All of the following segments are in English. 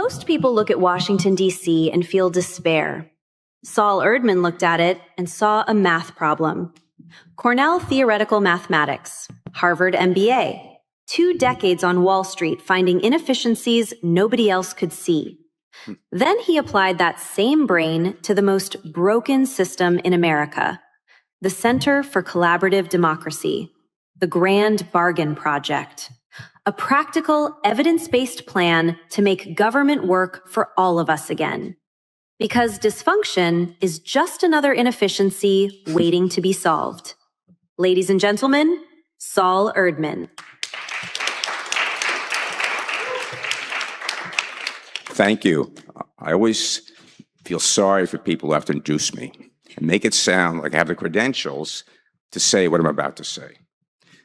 Most people look at Washington, D.C. and feel despair. Sol Erdman looked at it and saw a math problem. Cornell Theoretical Mathematics, Harvard MBA, 2 decades on Wall Street finding inefficiencies nobody else could see. Then he applied that same brain to the most broken system in America, the Center for Collaborative Democracy, the Grand Bargain Project, a practical, evidence-based plan to make government work for all of us again. Because dysfunction is just another inefficiency waiting to be solved. Ladies and gentlemen, Sol Erdman. Thank you. I always feel sorry for people who have to introduce me and make it sound like I have the credentials to say what I'm about to say.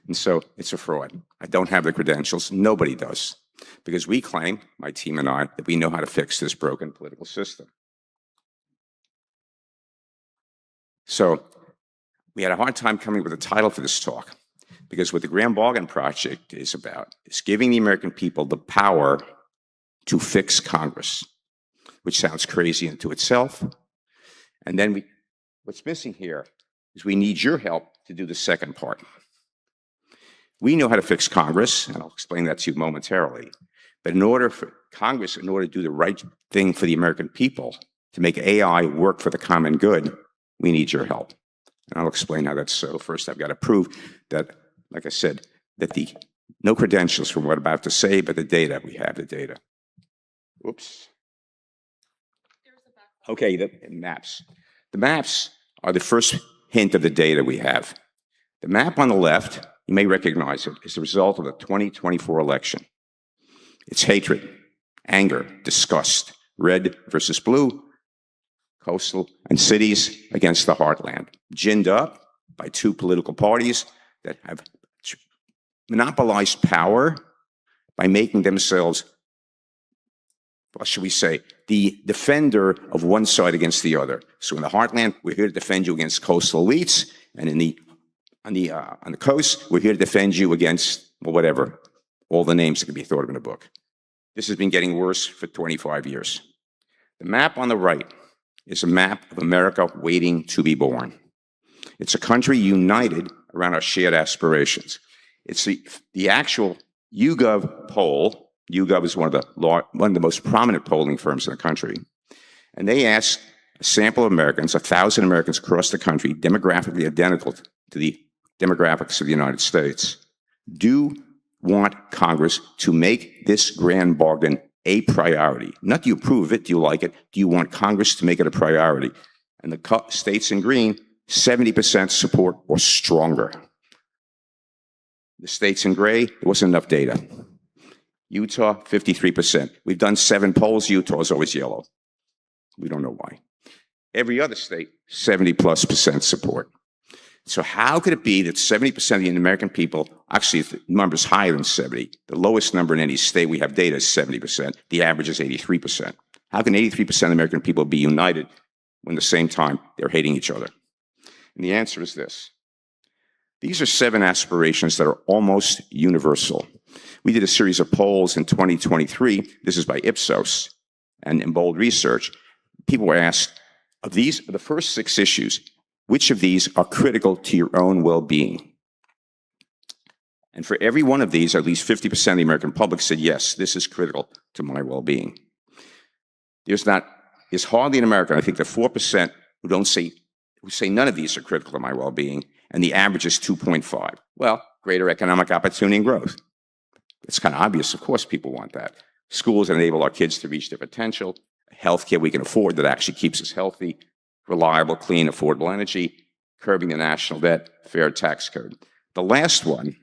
And so it's a fraud. I don't have the credentials. Nobody does. Because we claim, my team and I, that we know how to fix this broken political system. So we had a hard time coming up with a title for this talk, because what the Grand Bargain Project is about is giving the American people the power to fix Congress, which sounds crazy unto itself. And then what's missing here is we need your help to do the second part. We know how to fix Congress, and I'll explain that to you momentarily. But in order for Congress, in order to do the right thing for the American people, to make AI work for the common good, we need your help. And I'll explain how that's so. First, I've got to prove that, like I said, that no credentials from what I'm about to say, but the data, we have the data. Oops. Okay, the maps. The maps are the first hint of the data we have. The map on the left, you may recognize it, is the result of the 2024 election. It's hatred, anger, disgust, red versus blue, coastal and cities against the heartland, ginned up by 2 political parties that have monopolized power by making themselves, what should we say, the defender of one side against the other. So in the heartland, we're here to defend you against coastal elites, and on the coast, we're here to defend you against, well, whatever, all the names that can be thought of in a book. This has been getting worse for 25 years. The map on the right is a map of America waiting to be born. It's a country united around our shared aspirations. It's the actual YouGov poll. YouGov is one of the most prominent polling firms in the country. And they asked a sample of Americans, 1,000 Americans across the country, demographically identical to the demographics of the United States, do want Congress to make this grand bargain a priority. Not do you approve of it, do you like it, do you want Congress to make it a priority? And the states in green, 70% support or stronger. The states in gray, there wasn't enough data. Utah, 53%. We've done 7 polls, Utah is always yellow. We don't know why. Every other state, 70+% support. So how could it be that 70% of the American people, actually the number is higher than 70, the lowest number in any state we have data is 70%, the average is 83%. How can 83% of American people be united when at the same time they're hating each other? And the answer is this. These are 7 aspirations that are almost universal. We did a series of polls in 2023, this is by Ipsos and in Bold Research. People were asked, of the first 6 issues, which of these are critical to your own well-being? And for every one of these, at least 50% of the American public said, yes, this is critical to my well-being. There's hardly an American, I think there are 4% who say none of these are critical to my well-being, and the average is 2.5. Well, greater economic opportunity and growth. It's kind of obvious, of course people want that. Schools that enable our kids to reach their potential, healthcare we can afford that actually keeps us healthy, reliable, clean, affordable energy, curbing the national debt, fair tax code. The last one,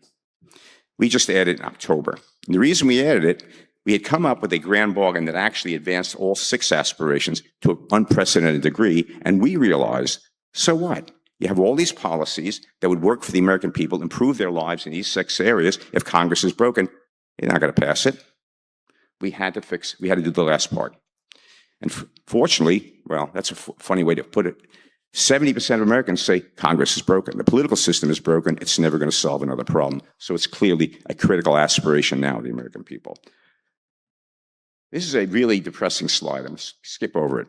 we just added in October. And the reason we added it, we had come up with a grand bargain that actually advanced all 6 aspirations to an unprecedented degree, and we realized, so what? You have all these policies that would work for the American people, improve their lives in these 6 areas. If Congress is broken, you're not going to pass it. We had to do the last part. And fortunately, well, that's a funny way to put it, 70% of Americans say Congress is broken. The political system is broken. It's never going to solve another problem. So it's clearly a critical aspiration now of the American people. This is a really depressing slide. I'm going to skip over it.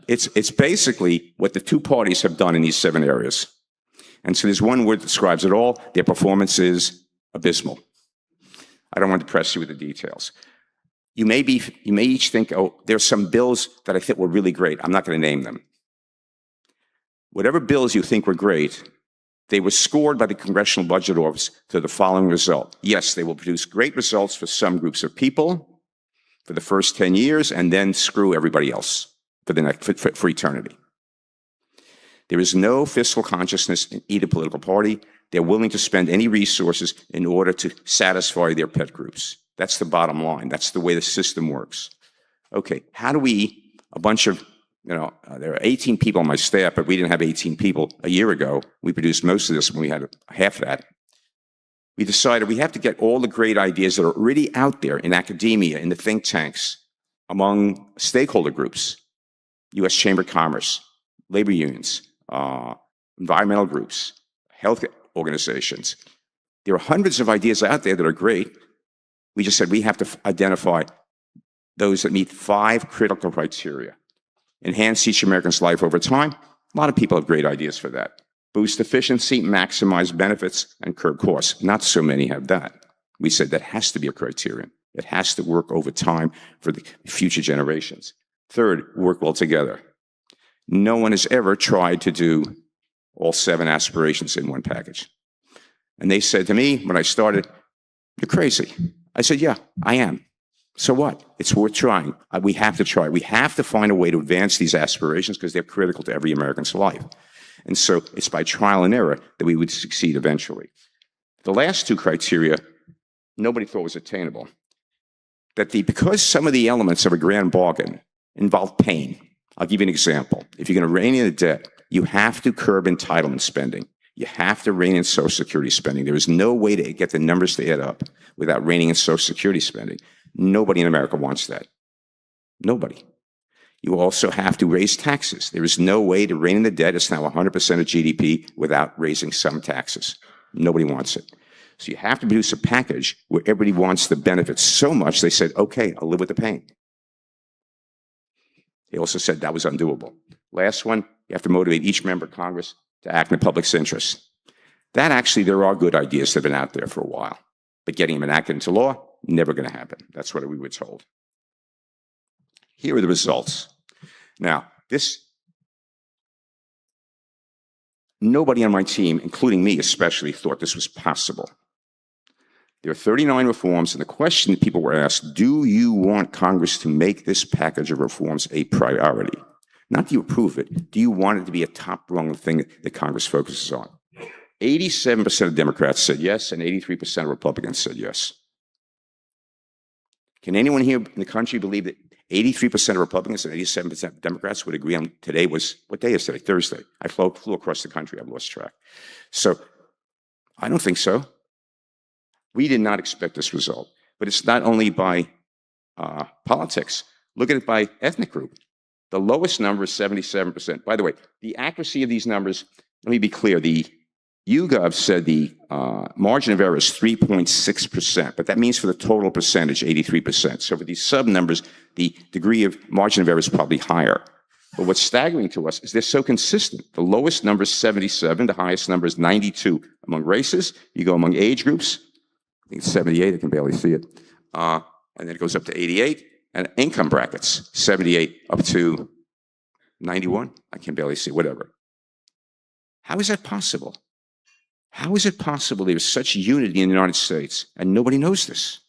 It's basically what the two parties have done in these 7 areas. And so there's one word that describes it all. Their performance is abysmal. I don't want to press you with the details. You may each think, oh, there's some bills that I think were really great. I'm not going to name them. Whatever bills you think were great, they were scored by the Congressional Budget Office to the following result. Yes, they will produce great results for some groups of people for the first 10 years and then screw everybody else for eternity. There is no fiscal consciousness in either political party. They're willing to spend any resources in order to satisfy their pet groups. That's the bottom line. That's the way the system works. Okay, how do we, a bunch of, there are 18 people on my staff, but we didn't have 18 people a year ago. We produced most of this when we had half that. We decided we have to get all the great ideas that are already out there in academia, in the think tanks, among stakeholder groups, U.S. Chamber of Commerce, labor unions, environmental groups, health organizations. There are hundreds of ideas out there that are great. We just said we have to identify those that meet 5 critical criteria. Enhance each American's life over time. A lot of people have great ideas for that. Boost efficiency, maximize benefits, and curb costs. Not so many have that. We said that has to be a criterion. It has to work over time for the future generations. Third, work well together. No one has ever tried to do all 7 aspirations in one package. And they said to me when I started, "You're crazy." I said, "Yeah, I am. So what? It's worth trying. We have to try. We have to find a way to advance these aspirations because they're critical to every American's life." And so it's by trial and error that we would succeed eventually. The last 2 criteria, nobody thought was attainable. Because some of the elements of a grand bargain involve pain. I'll give you an example. If you're going to rein in the debt, you have to curb entitlement spending. You have to rein in Social Security spending. There is no way to get the numbers to add up without reining in Social Security spending. Nobody in America wants that. Nobody. You also have to raise taxes. There is no way to rein in the debt. It's now 100% of GDP without raising some taxes. Nobody wants it. So you have to produce a package where everybody wants the benefits so much they said, okay, I'll live with the pain. They also said that was undoable. Last one, you have to motivate each member of Congress to act in the public's interest. That actually, there are good ideas that have been out there for a while. But getting them enacted into law, never going to happen. That's what we were told. Here are the results. Now, nobody on my team, including me especially, thought this was possible. There are 39 reforms, and the question people were asked, do you want Congress to make this package of reforms a priority? Not do you approve it, do you want it to be a top-rung thing that Congress focuses on? 87% of Democrats said yes, and 83% of Republicans said yes. Can anyone here in the country believe that 83% of Republicans and 87% of Democrats would agree on today was, what day is today? Thursday. I flew across the country, I've lost track. So, I don't think so. We did not expect this result. But it's not only by politics. Look at it by ethnic group. The lowest number is 77%. By the way, the accuracy of these numbers, let me be clear. The YouGov said the margin of error is 3.6%, but that means for the total percentage, 83%. So for these sub-numbers, the degree of margin of error is probably higher. But what's staggering to us is they're so consistent. The lowest number is 77, the highest number is 92. Among races, you go among age groups, I think it's 78, I can barely see it. And then it goes up to 88. And income brackets, 78 up to 91. I can barely see, whatever. How is that possible? How is it possible there is such unity in the United States and nobody knows this?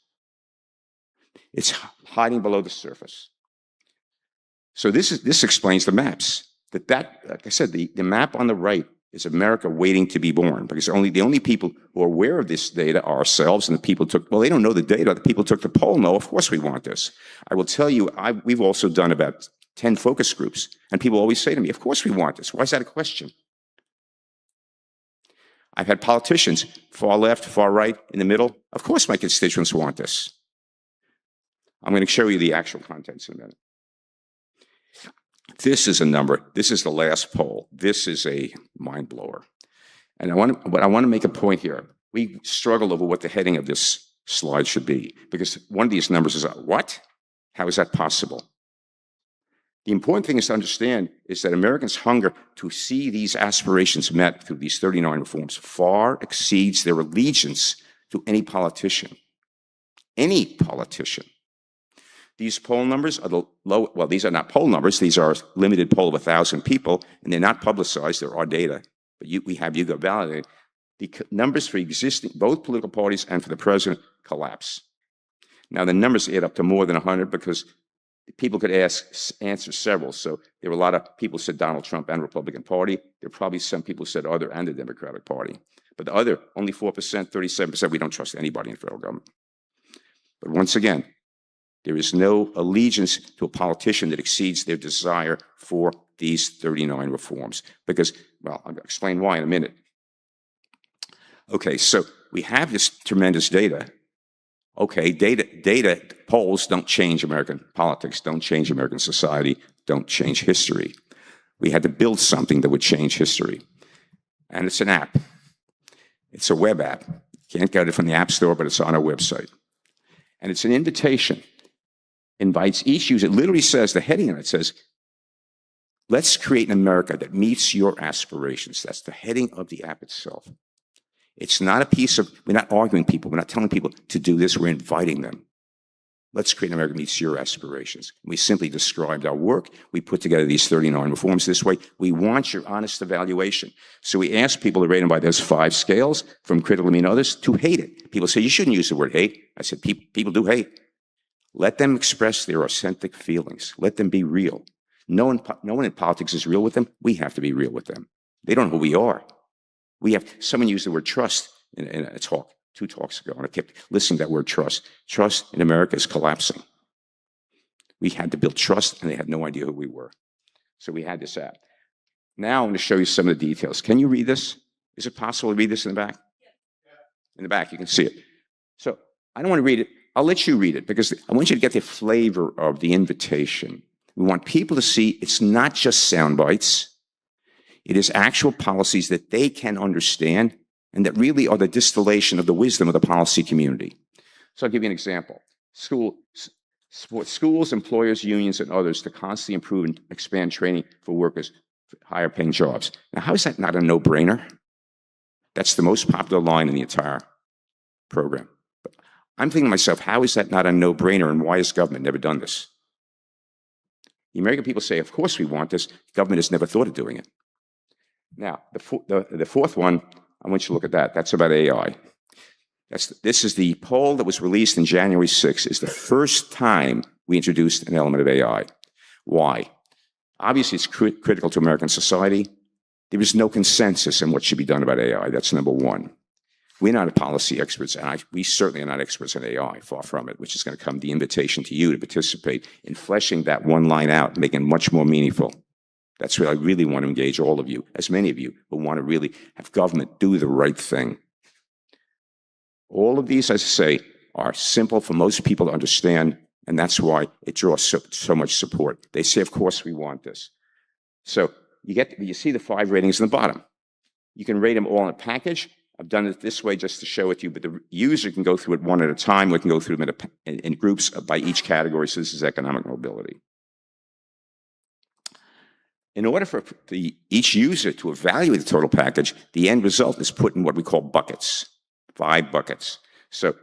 It's hiding below the surface. So this explains the maps. Like I said, the map on the right is America waiting to be born, because the only people who are aware of this data are ourselves, and the people they don't know the data. The people took the poll. No, of course we want this. I will tell you, we've also done about 10 focus groups, and people always say to me, of course we want this. Why is that a question? I've had politicians, far left, far right, in the middle. Of course my constituents want this. I'm going to show you the actual contents in a minute. This is a number. This is the last poll. This is a mind blower. And I want to make a point here. We struggle over what the heading of this slide should be, because one of these numbers is what? How is that possible? The important thing is to understand is that Americans' hunger to see these aspirations met through these 39 reforms far exceeds their allegiance to any politician. Any politician. These poll numbers are the low, well, these are not poll numbers, these are a limited poll of 1,000 people, and they're not publicized, they're our data, but we have YouGov validated. The numbers for existing, both political parties and for the president, collapse. Now, the numbers add up to more than 100 because people could answer several. So there were a lot of people who said Donald Trump and Republican Party. There are probably some people who said other and the Democratic Party. But the other, only 4%, 37%, we don't trust anybody in the federal government. But once again, there is no allegiance to a politician that exceeds their desire for these 39 reforms. Because, well, I'll explain why in a minute. Okay, so we have this tremendous data. Okay, data polls don't change American politics, don't change American society, don't change history. We had to build something that would change history. And it's an app. It's a web app. Can't get it from the App Store, but it's on our website. And it's an invitation. Invites each user. It literally says, the heading on it says, let's create an America that meets your aspirations. That's the heading of the app itself. It's not a piece of, we're not arguing people. We're not telling people to do this. We're inviting them. Let's create an America that meets your aspirations. We simply described our work. We put together these 39 reforms this way. We want your honest evaluation. So we asked people to rate them by those 5 scales, from critical to mean others, to hate it. People say, you shouldn't use the word hate. I said, people do hate. Let them express their authentic feelings. Let them be real. No one in politics is real with them. We have to be real with them. They don't know who we are. We have, someone used the word trust in a talk, 2 talks ago, and I kept listening to that word trust. Trust in America is collapsing. We had to build trust, and they had no idea who we were. So we had this app. Now I'm going to show you some of the details. Can you read this? Is it possible to read this in the back? In the back, you can see it. So I don't want to read it. I'll let you read it because I want you to get the flavor of the invitation. We want people to see it's not just sound bites. It is actual policies that they can understand and that really are the distillation of the wisdom of the policy community. So I'll give you an example. Schools, employers, unions, and others to constantly improve and expand training for workers for higher paying jobs. Now, how is that not a no-brainer? That's the most popular line in the entire program. But I'm thinking to myself, how is that not a no-brainer, and why has government never done this? The American people say, of course we want this. Government has never thought of doing it. Now, the fourth one, I want you to look at that. That's about AI. This is the poll that was released in January 6th. It's the first time we introduced an element of AI. Why? Obviously, it's critical to American society. There is no consensus on what should be done about AI. That's number one. We're not policy experts, and we certainly are not experts in AI, far from it, which is going to come the invitation to you to participate in fleshing that one line out, making it much more meaningful. That's where I really want to engage all of you, as many of you who want to really have government do the right thing. All of these, as I say, are simple for most people to understand, and that's why it draws so much support. They say, of course, we want this. So you see the 5 ratings in the bottom. You can rate them all in a package. I've done it this way just to show it to you, but the user can go through it one at a time. We can go through them in groups by each category. So this is economic mobility. In order for each user to evaluate the total package, the end result is put in what we call buckets, 5 buckets. So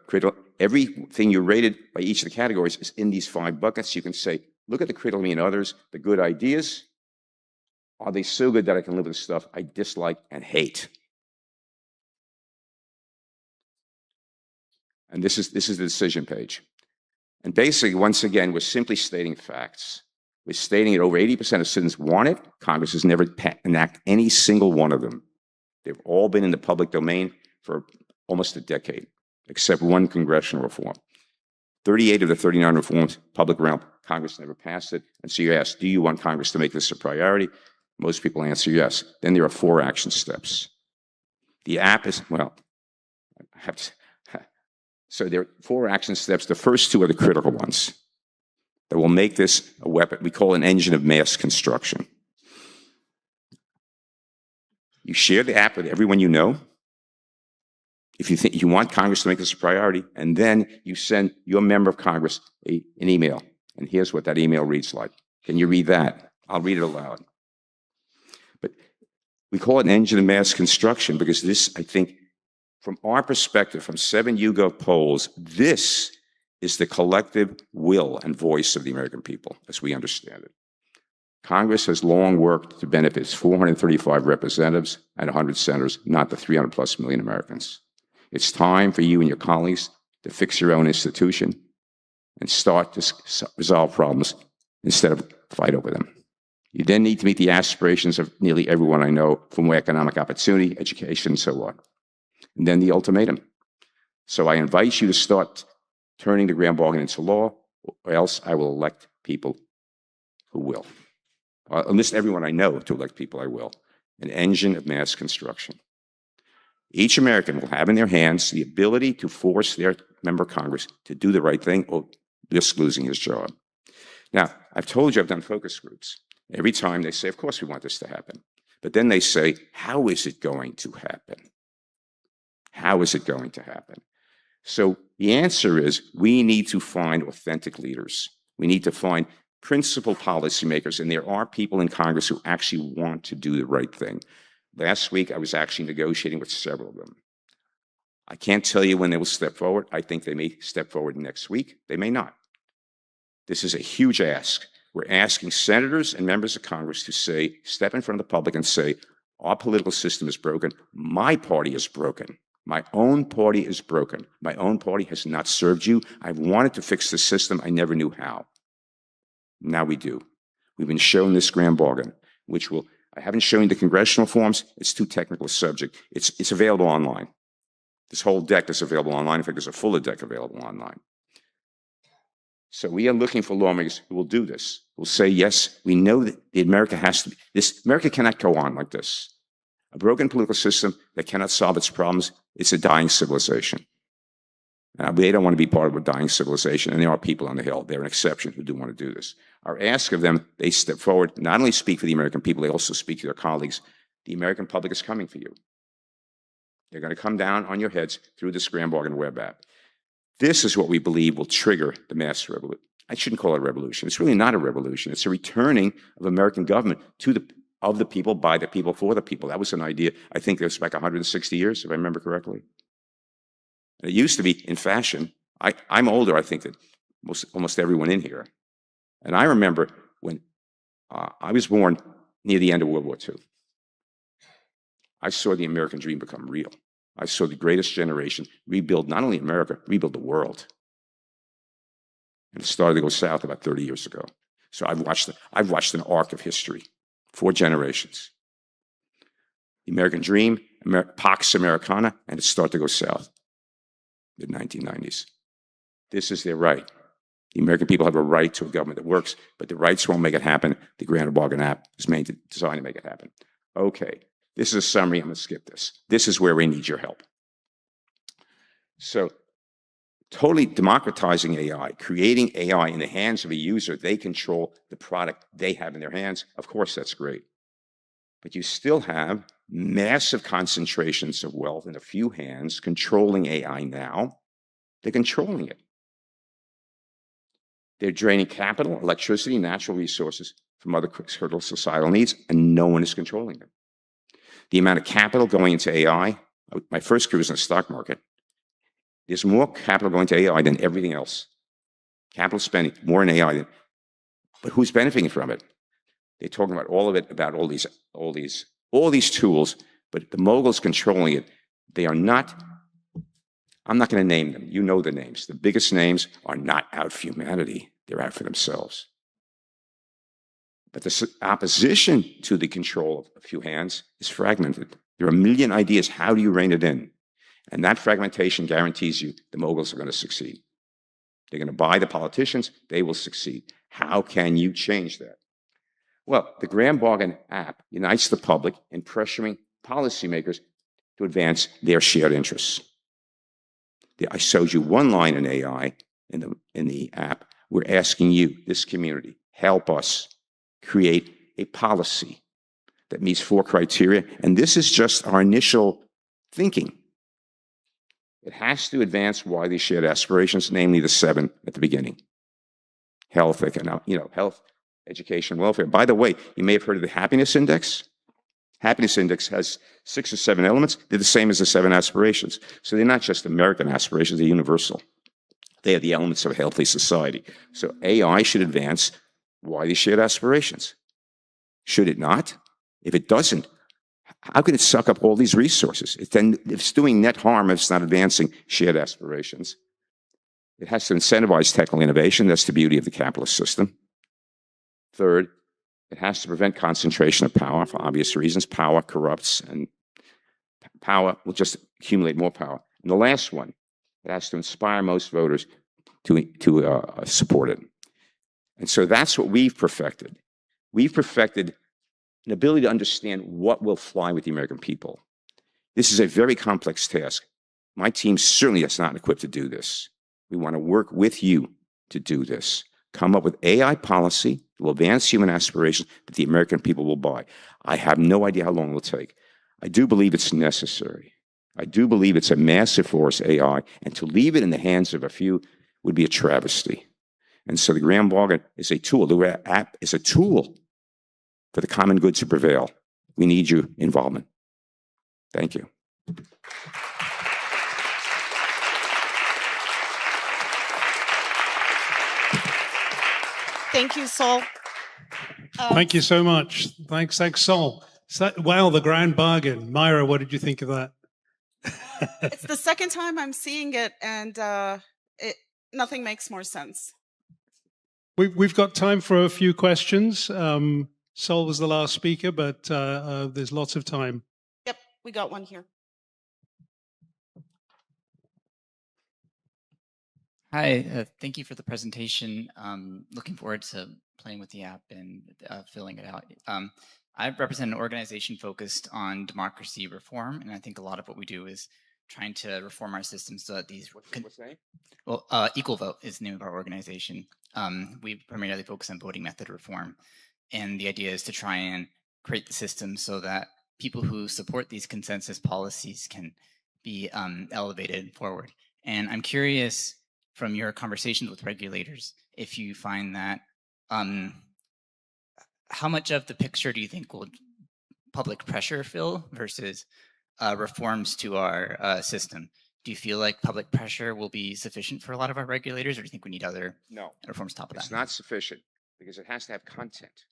everything you rated by each of the categories is in these 5 buckets. You can say, look at the critical, me, and others, the good ideas. Are they so good that I can live with the stuff I dislike and hate? And this is the decision page. And basically, once again, we're simply stating facts. We're stating that over 80% of citizens want it. Congress has never enacted any single one of them. They've all been in the public domain for almost a decade, except one congressional reform. 38 of the 39 reforms, public realm, Congress never passed it. And so you ask, do you want Congress to make this a priority? Most people answer yes. Then there are 4 action steps. The app is, well, so there are 4 action steps. The first 2 are the critical ones that will make this a weapon. We call it an engine of mass construction. You share the app with everyone you know. If you think you want Congress to make this a priority, and then you send your member of Congress an email And here's what that email reads like. Can you read that? I'll read it aloud. But we call it an engine of mass construction because this, I think, from our perspective, from 7 YouGov polls, this is the collective will and voice of the American people, as we understand it. Congress has long worked to benefit its 435 representatives and 100 senators, not the 300+ million Americans. It's time for you and your colleagues to fix your own institution and start to resolve problems instead of fight over them. You then need to meet the aspirations of nearly everyone I know for more economic opportunity, education, and so on. And then the ultimatum. So I invite you to start turning the Grand Bargain into law, or else I will elect people who will. I'll enlist everyone I know to elect people I will. An engine of mass construction. Each American will have in their hands the ability to force their member of Congress to do the right thing or risk losing his job. Now, I've told you I've done focus groups. Every time they say, of course we want this to happen. But then they say, how is it going to happen? How is it going to happen? So the answer is we need to find authentic leaders. We need to find principled policymakers, and there are people in Congress who actually want to do the right thing. Last week, I was actually negotiating with several of them. I can't tell you when they will step forward. I think they may step forward next week. They may not. This is a huge ask. We're asking senators and members of Congress to say, step in front of the public and say, our political system is broken. My party is broken. My own party is broken. My own party has not served you. I've wanted to fix the system. I never knew how. Now we do. We've been shown this Grand Bargain, which will, I haven't shown you the congressional forms. It's too technical a subject. It's available online. This whole deck is available online. In fact, there's a fuller deck available online. So we are looking for lawmakers who will do this, who will say, yes, we know that America has to be, America cannot go on like this. A broken political system that cannot solve its problems, it's a dying civilization. They don't want to be part of a dying civilization, and there are people on the Hill. They're an exception who do want to do this. Our ask of them, they step forward, not only speak for the American people, they also speak to their colleagues. The American public is coming for you. They're going to come down on your heads through this Grand Bargain WebApp. This is what we believe will trigger the mass revolution. I shouldn't call it a revolution. It's really not a revolution. It's a returning of American government of the people, by the people, for the people. That was an idea, I think, that was back 160 years, if I remember correctly. And it used to be in fashion. I'm older, I think, than almost everyone in here. And I remember when I was born near the end of World War II. I saw the American dream become real. I saw the greatest generation rebuild not only America, rebuild the world. And it started to go south about 30 years ago. So I've watched an arc of history, 4 generations. The American dream, Pax Americana, and it started to go south. The 1990s. This is their right. The American people have a right to a government that works, but the rights won't make it happen. The Grand Bargain app is designed to make it happen. Okay, this is a summary. I'm going to skip this. This is where we need your help. So, totally democratizing AI, creating AI in the hands of a user. They control the product they have in their hands. Of course, that's great. But you still have massive concentrations of wealth in a few hands controlling AI now. They're controlling it. They're draining capital, electricity, natural resources from other critical societal needs, and no one is controlling them. The amount of capital going into AI, my first career was in the stock market. There's more capital going to AI than everything else. Capital spending, more in AI but who's benefiting from it? They're talking about all of it, about all these tools, but the moguls controlling it, they are not, I'm not going to name them. You know the names. The biggest names are not out for humanity. They're out for themselves. But the opposition to the control of a few hands is fragmented. There are a million ideas. How do you rein it in? And that fragmentation guarantees you the moguls are going to succeed. They're going to buy the politicians. They will succeed. How can you change that? Well, the Grand Bargain app unites the public in pressuring policymakers to advance their shared interests. I showed you one line in AI in the app. We're asking you, this community, help us create a policy that meets 4 criteria. And this is just our initial thinking. It has to advance widely shared aspirations, namely the 7 at the beginning. health, health, education, welfare. By the way, you may have heard of the happiness index. Happiness index has 6 or 7 elements. They're the same as the 7 aspirations. So they're not just American aspirations, they're universal. They are the elements of a healthy society. So AI should advance widely shared aspirations. Should it not? If it doesn't, how can it suck up all these resources? If it's doing net harm if it's not advancing shared aspirations. It has to incentivize technical innovation. That's the beauty of the capitalist system. Third, it has to prevent concentration of power for obvious reasons. Power corrupts, and power will just accumulate more power. And the last one, it has to inspire most voters to support it. And so that's what we've perfected. We've perfected an ability to understand what will fly with the American people. This is a very complex task. My team certainly is not equipped to do this. We want to work with you to do this. Come up with AI policy that will advance human aspirations that the American people will buy. I have no idea how long it will take. I do believe it's necessary. I do believe it's a massive force, AI, and to leave it in the hands of a few would be a travesty. And so the Grand Bargain is a tool. The app is a tool for the common good to prevail. We need your involvement. Thank you. Thank you, Sol. Thank you so much. Thanks, Sol. Wow, the Grand Bargain. Myra, what did you think of that? It's the second time I'm seeing it, and nothing makes more sense. We've got time for a few questions. Sol was the last speaker, but there's lots of time. Yep, we got one here. Hi, thank you for the presentation. Looking forward to playing with the app and filling it out. I represent an organization focused on democracy reform, and I think a lot of what we do is trying to reform our systems so that these... What's the name? Well, Equal Vote is the name of our organization. We primarily focus on voting method reform, and the idea is to try and create the system so that people who support these consensus policies can be elevated forward. And I'm curious, from your conversations with regulators, if you find that, how much of the picture do you think will public pressure fill versus reforms to our system? Do you feel like public pressure will be sufficient for a lot of our regulators, or do you think we need other reforms top of that? It's not sufficient because it has to have content.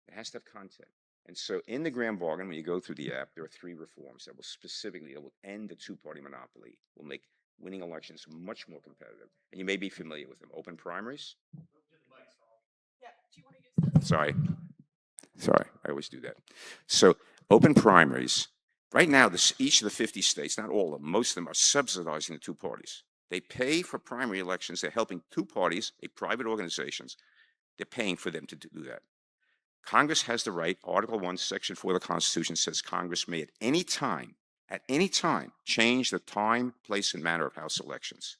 It has to have content. And so in the Grand Bargain, when you go through the app, there are 3 reforms that will specifically end the 2-party monopoly, will make winning elections much more competitive. And you may be familiar with them. Open primaries. Yeah, do you want to use this? Sorry, I always do that. So open primaries, right now, each of the 50 states, not all of them, most of them are subsidizing the 2 parties. They pay for primary elections. They're helping 2 parties, private organizations. They're paying for them to do that. Congress has the right, Article 1, Section 4 of the Constitution says Congress may at any time, change the time, place, and manner of House elections.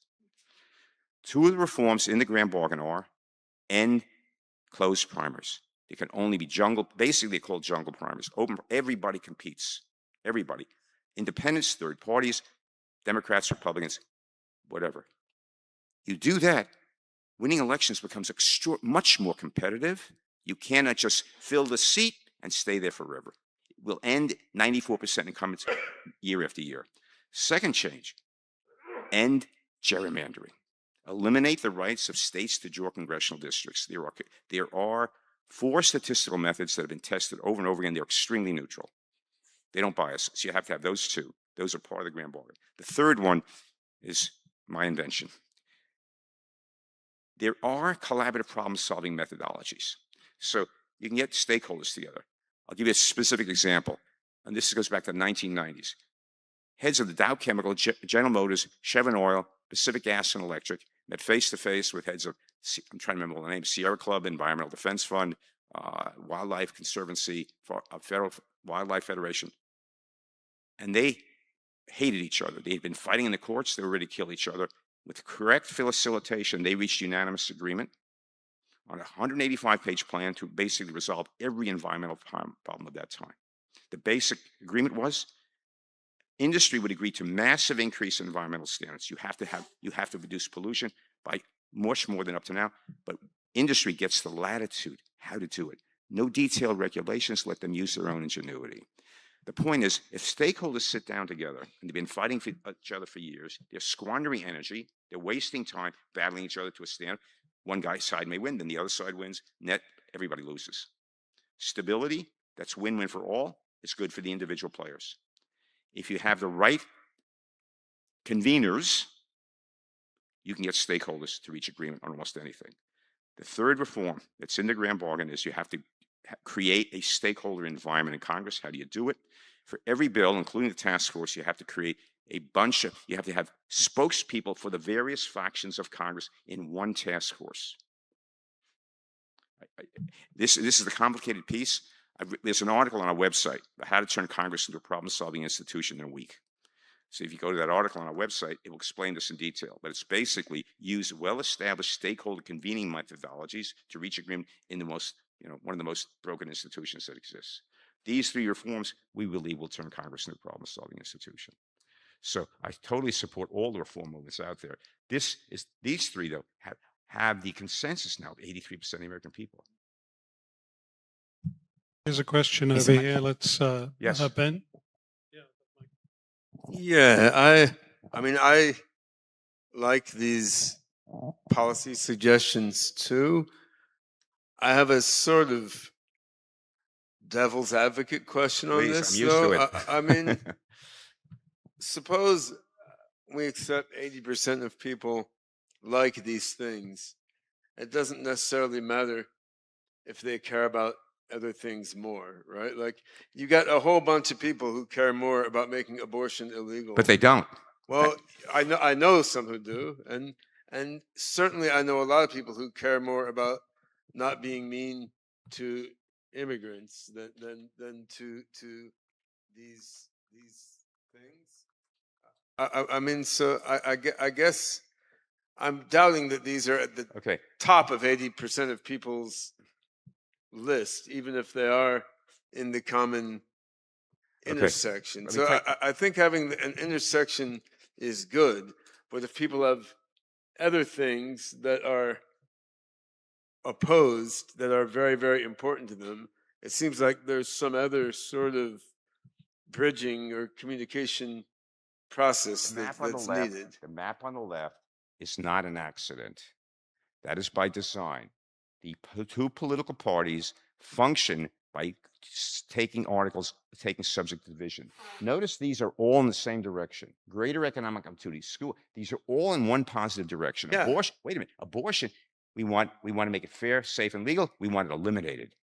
2 of the reforms in the Grand Bargain are end closed primaries. They can only be basically they're called jungle primaries. Open, everybody competes. Everybody. Independents, third parties, Democrats, Republicans, whatever. You do that, winning elections becomes much more competitive. You cannot just fill the seat and stay there forever. It will end 94% incumbents year after year. Second change, end gerrymandering. Eliminate the rights of states to draw congressional districts. There are 4 statistical methods that have been tested over and over again. They're extremely neutral. They don't bias. So you have to have those 2. Those are part of the Grand Bargain. The third one is my invention. There are collaborative problem-solving methodologies. So you can get stakeholders together. I'll give you a specific example, and this goes back to the 1990s. Heads of the Dow Chemical, General Motors, Chevron Oil, Pacific Gas and Electric met face-to-face with heads of, I'm trying to remember all the names, Sierra Club, Environmental Defense Fund, Wildlife Conservancy, Federal Wildlife Federation. And they hated each other. They had been fighting in the courts. They were ready to kill each other. With correct facilitation, they reached unanimous agreement on a 185-page plan to basically resolve every environmental problem of that time. The basic agreement was industry would agree to massive increase in environmental standards. You have to reduce pollution by much more than up to now, but Industry gets the latitude how to do it. No detailed regulations, let them use their own ingenuity. The point is, if stakeholders sit down together, and they've been fighting for each other for years, they're squandering energy, they're wasting time battling each other to a stand. One guy's side may win, then the other side wins. Net, everybody loses. Stability, that's win-win for all. It's good for the individual players. If you have the right conveners, you can get stakeholders to reach agreement on almost anything. The third reform that's in the Grand Bargain is you have to create a stakeholder environment in Congress. How do you do it? For every bill, including the task force, you have to create a bunch of, you have to have spokespeople for the various factions of Congress in one task force. This is the complicated piece. There's an article on our website, How to Turn Congress into a Problem-Solving Institution in a Week. So if you go to that article on our website, it will explain this in detail. But it's basically use well-established stakeholder convening methodologies to reach agreement in the most, one of the most broken institutions that exists. These three reforms, we believe, will turn Congress into a problem-solving institution. So I totally support all the reform movements out there. These three, though, have the consensus now of 83% of the American people. There's a question over here. Let's, yes. Ben. Yeah, I mean, I like these policy suggestions too. I have a sort of devil's advocate question on this. I'm used to it. I mean, suppose we accept 80% of people like these things. It doesn't necessarily matter if they care about other things more, right? Like, you got a whole bunch of people who care more about making abortion illegal. But they don't. Well, I know some who do, and certainly I know a lot of people who care more about not being mean to immigrants than to these things. I mean, so I guess I'm doubting that these are at the top of 80% of people's list, even if they are in the common intersection. So I think having an intersection is good, but if people have other things that are opposed, that are very, very important to them, it seems like there's some other sort of bridging or communication process that's needed. The map on the left is not an accident. That is by design. The two political parties function by taking subject division. Notice these are all in the same direction. Greater economic opportunity, school. These are all in one positive direction. Yeah. Abortion, wait a minute. Abortion, we want to make it fair, safe, and legal. We want it eliminated.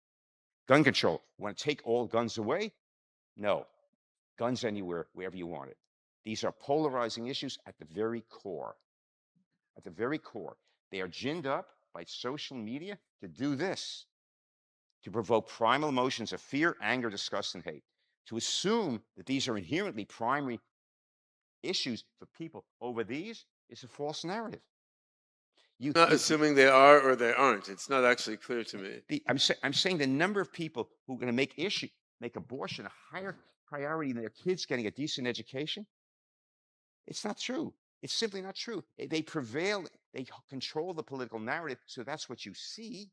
Gun control, we want to take all guns away? No. Guns anywhere, wherever you want it. These are polarizing issues at the very core. At the very core. They are ginned up by social media to do this, to provoke primal emotions of fear, anger, disgust, and hate. To assume that these are inherently primary issues for people over these is a false narrative. You're not assuming they are or they aren't. It's not actually clear to me. I'm saying the number of people who are going to make abortion a higher priority than their kids getting a decent education, it's not true. It's simply not true. They prevail. They control the political narrative, so that's what you see.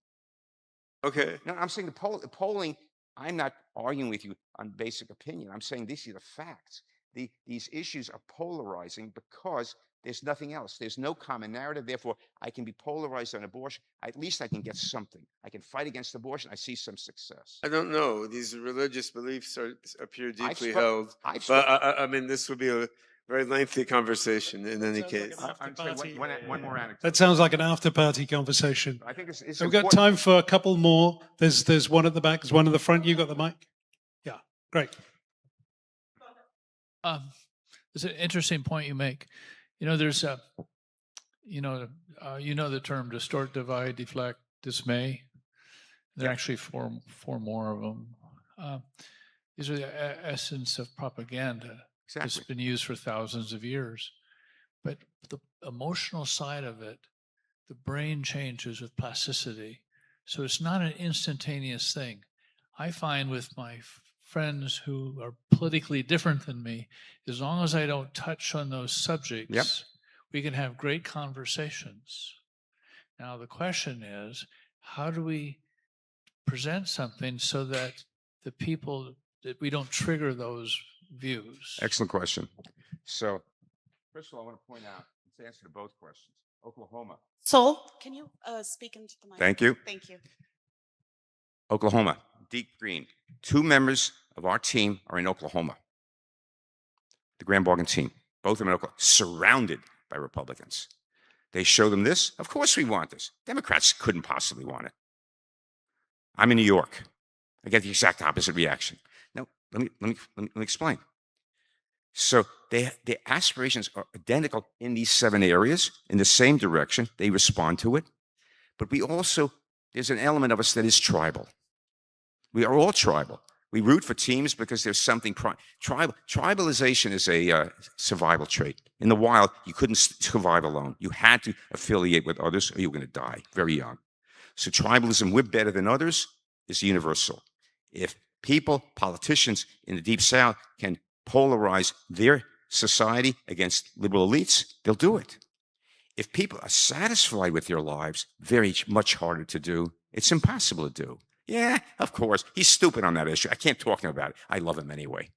Okay. No, I'm saying the polling, I'm not arguing with you on basic opinion. I'm saying these are the facts. These issues are polarizing because there's nothing else. There's no common narrative. Therefore, I can be polarized on abortion. At least I can get something. I can fight against abortion. I see some success. I don't know. These religious beliefs appear deeply held. But I mean, this would be a very lengthy conversation in any case. One more anecdote. That sounds like an after-party conversation. I think it's so we've got time for a couple more. There's one at the back. There's one at the front. You got the mic? Yeah, great. It's an interesting point you make. There's the term distort, divide, deflect, dismay. There are actually four more of them. These are the essence of propaganda. Exactly. It's been used for thousands of years. But the emotional side of it, the brain changes with plasticity. So it's not an instantaneous thing. I find with my friends who are politically different than me, as long as I don't touch on those subjects, we can have great conversations. Now the question is, how do we present something so that the people, that we don't trigger those views? Excellent question. So, first of all, I want to point out, it's answer to both questions. Oklahoma. Sol, can you speak into the mic? Thank you. Thank you. Oklahoma, deep green. 2 members of our team are in Oklahoma. The Grand Bargain team, both of them in Oklahoma, surrounded by Republicans. They show them this. Of course we want this. Democrats couldn't possibly want it. I'm in New York. I get the exact opposite reaction. Now, let me explain. So their aspirations are identical in these 7 areas, in the same direction. They respond to it. But we also, there's an element of us that is tribal. We are all tribal. We root for teams because there's something tribal. Tribalization is a survival trait. In the wild, you couldn't survive alone. You had to affiliate with others or you were going to die very young. So tribalism, we're better than others, is universal. If people, politicians in the Deep South can polarize their society against liberal elites, they'll do it. If people are satisfied with their lives, very much harder to do. It's impossible to do. Yeah, of course. He's stupid on that issue. I can't talk to him about it. I love him anyway.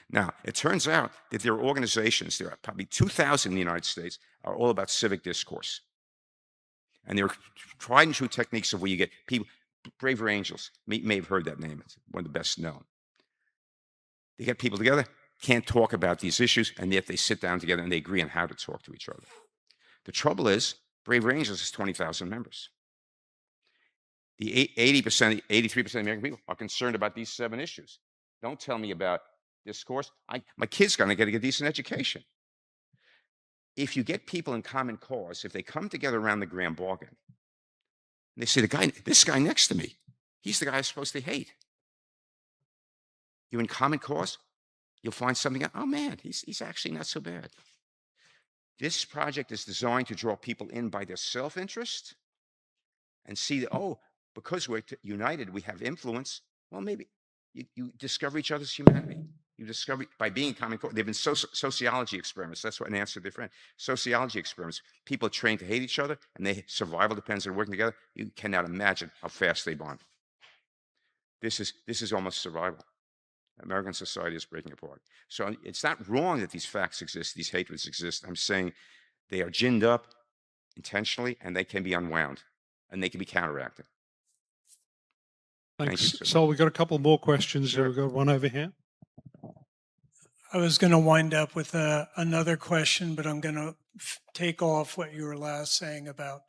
Now, it turns out that there are organizations, there are probably 2,000 in the United States, are all about civic discourse. And there are tried and true techniques of where you get people, Braver Angels, you may have heard that name. It's one of the best known. They get people together, can't talk about these issues, and yet they sit down together and they agree on how to talk to each other. The trouble is, Braver Angels has 20,000 members. The 80%, 83% of American people are concerned about these 7 issues. Don't tell me about discourse. My kid's going to get a decent education. If you get people in common cause, if they come together around the Grand Bargain, and they say, this guy next to me, he's the guy I'm supposed to hate. You're in common cause, you'll find something, oh man, he's actually not so bad. This project is designed to draw people in by their self-interest and see that, oh, because we're united, we have influence. Well, maybe you discover each other's humanity. You discover, by being in common cause, there have been sociology experiments. That's what an answer to their friend. Sociology experiments. People are trained to hate each other, and their survival depends on working together. You cannot imagine how fast they bond. This is almost survival. American society is breaking apart. So it's not wrong that these facts exist, these hatreds exist. I'm saying they are ginned up intentionally, and they can be unwound, and they can be counteracted. Thanks. Thank you. So we've got a couple more questions. Sure. We've got one over here. I was going to wind up with another question, but I'm going to take off what you were last saying about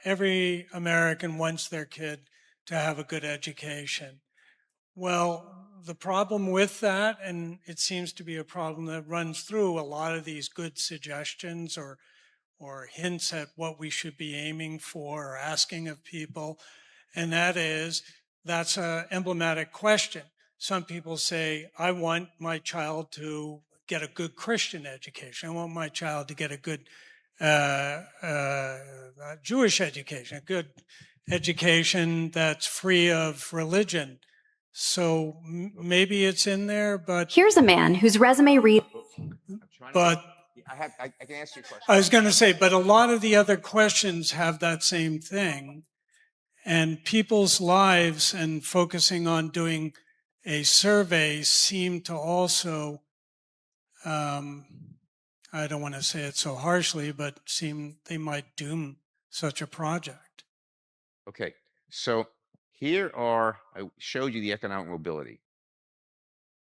every American wants their kid to have a good education. Well, the problem with that, and it seems to be a problem that runs through a lot of these good suggestions or hints at what we should be aiming for or asking of people, and that is, that's an emblematic question. Some people say, I want my child to get a good Christian education. I want my child to get a good Jewish education, a good education that's free of religion. So maybe it's in there, but... Here's a man whose resume reads... But I can answer your question. I was going to say, but a lot of the other questions have that same thing. And people's lives and focusing on doing a survey seem to also, I don't want to say it so harshly, but seem they might doom such a project. Okay, so I showed you the economic mobility.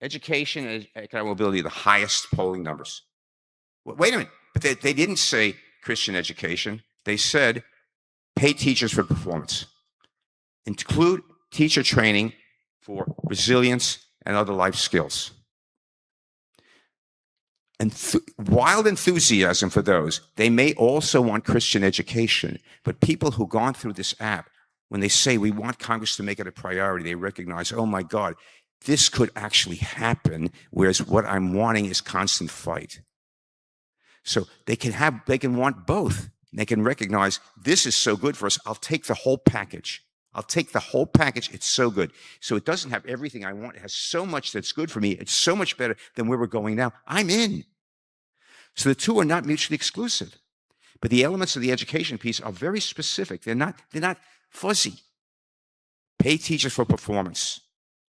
Education and economic mobility are the highest polling numbers. Wait a minute, but they didn't say Christian education. They said pay teachers for performance. Include teacher training for resilience and other life skills. And wild enthusiasm for those. They may also want Christian education, but people who've gone through this app, when they say we want Congress to make it a priority, they recognize, oh my God, this could actually happen, whereas what I'm wanting is constant fight. So they can want both. They can recognize this is so good for us, I'll take the whole package. I'll take the whole package. It's so good. So it doesn't have everything I want. It has so much that's good for me. It's so much better than where we're going now. I'm in. So the two are not mutually exclusive. But the elements of the education piece are very specific. They're not fuzzy. Pay teachers for performance.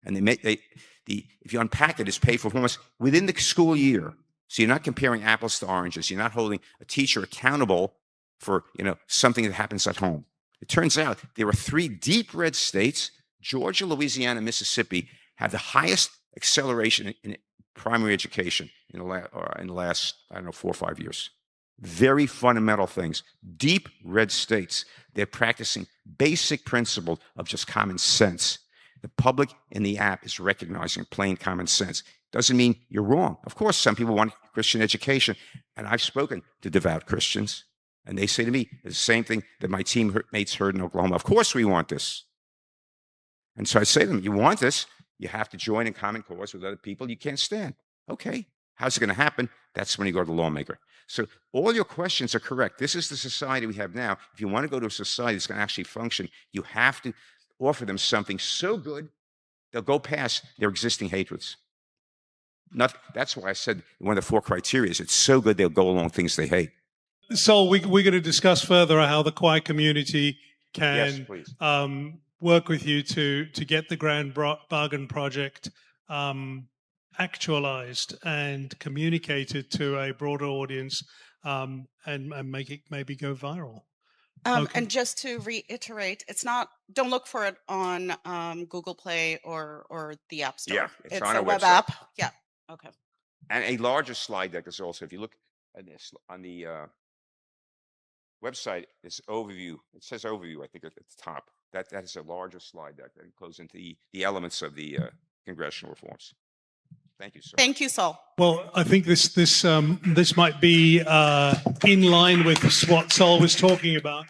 And if you unpack it, it's pay for performance within the school year. So you're not comparing apples to oranges. You're not holding a teacher accountable for something that happens at home. It turns out there are 3 deep red states, Georgia, Louisiana, and Mississippi, have the highest acceleration in primary education in the last, 4 or 5 years. Very fundamental things. Deep red states. They're practicing basic principles of just common sense. The public in the app is recognizing plain common sense. Doesn't mean you're wrong. Of course, some people want Christian education, and I've spoken to devout Christians, and they say to me the same thing that my teammates heard in Oklahoma. Of course we want this. And so I say to them, you want this, you have to join in common cause with other people you can't stand. Okay, how's it going to happen? That's when you go to the lawmaker. So all your questions are correct. This is the society we have now. If you want to go to a society that's going to actually function, you have to offer them something so good, they'll go past their existing hatreds. That's why I said one of the 4 criteria is it's so good they'll go along things they hate. So we're going to discuss further how the choir community can work with you to get the Grand Bargain project actualized and communicated to a broader audience and make it maybe go viral. Okay. And just to reiterate, don't look for it on Google Play or the App Store. Yeah, it's on a our web website. app. Yeah. Okay. And a larger slide deck is also, if you look at this on the website, it's overview. It says overview, I think, at the top. That is a larger slide deck that goes into the elements of the congressional reforms. Thank you, sir. Thank you, Sol. Well, I think this might be in line with what Sol was talking about.